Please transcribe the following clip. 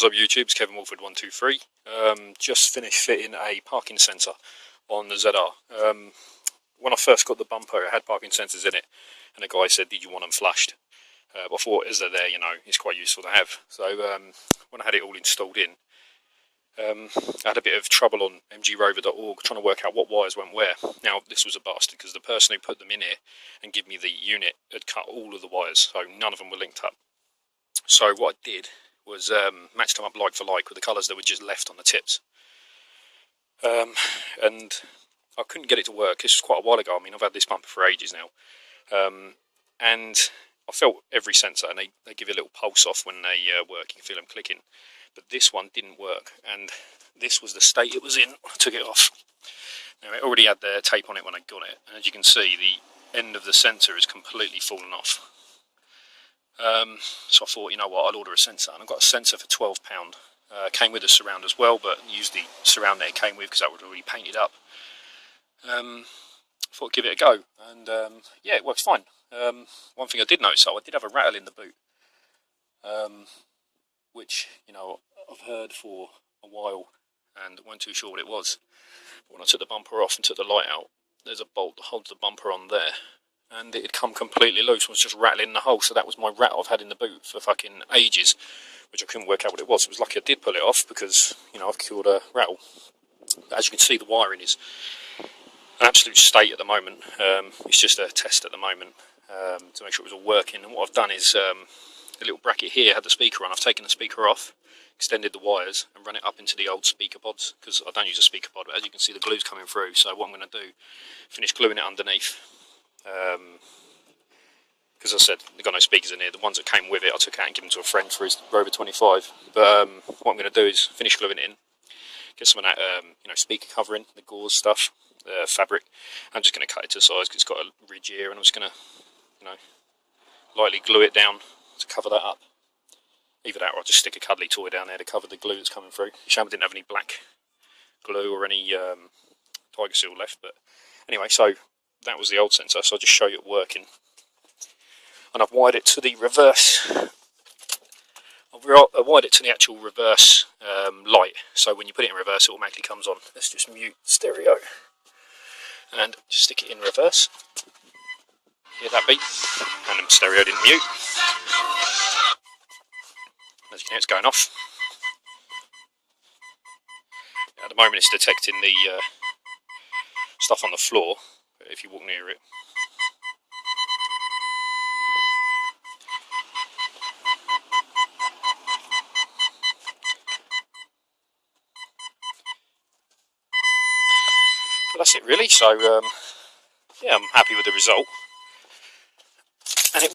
What's up YouTube, it's Kevin Wolford 123. Just finished fitting a parking sensor on the ZR. When I first got the bumper it had parking sensors in it and the guy said, did you want them flashed? But I thought, as they're there, you know, it's quite useful to have. So when I had it all installed in, I had a bit of trouble on mgrover.org trying to work out what wires went where. Now this was a bastard because the person who put them in here and gave me the unit had cut all of the wires, so none of them were linked up. So what I did was matched them up like for like with the colours that were just left on the tips. And I couldn't get it to work. This was quite a while ago. I mean, I've had this bumper for ages now. And I felt every sensor, and they give you a little pulse off when they work. You can feel them clicking. But this one didn't work, and this was the state it was in. I took it off. Now, it already had the tape on it when I got it, and as you can see, the end of the sensor is completely fallen off. So I thought, you know what, I'll order a sensor, and I got a sensor for £12. Came with a surround as well, but used the surround that it came with because that was already painted up. Thought I'd give it a go, and yeah, it works fine. One thing I did notice, though, I did have a rattle in the boot, which, you know, I've heard for a while and weren't too sure what it was. But when I took the bumper off and took the light out, there's a bolt that holds the bumper on there, and it had come completely loose and was just rattling the hole. So that was my rattle I've had in the boot for fucking ages, which I couldn't work out what it was. It was lucky I did pull it off because, you know, I've killed a rattle. But as you can see, the wiring is an absolute state at the moment. It's just a test at the moment to make sure it was all working. And what I've done is the little bracket here had the speaker on. I've taken the speaker off, extended the wires and run it up into the old speaker pods, because I don't use a speaker pod, but as you can see the glue's coming through. So what I'm going to do, finish gluing it underneath, because as I said, they've got no speakers in here. The ones that came with it I took out and given to a friend for his Rover 25. But what I'm going to do is finish gluing it in, get some of that you know, speaker covering, the gauze stuff, fabric. I'm just going to cut it to size because it's got a ridge here, and I'm just going to, you know, lightly glue it down to cover that up. Either that or I'll just stick a cuddly toy down there to cover the glue that's coming through. Shame I didn't have any black glue or any Tiger Seal left, but anyway, so that was the old sensor, so I'll just show you it working. And I've wired it to the reverse. I've wired it to the actual reverse light, so when you put it in reverse it automatically comes on. Let's just mute stereo and just stick it in reverse. Hear that beep? And the stereo didn't mute. As you can hear, it's going off. At the moment it's detecting the stuff on the floor, if you walk near it. But that's it really, so yeah, I'm happy with the result.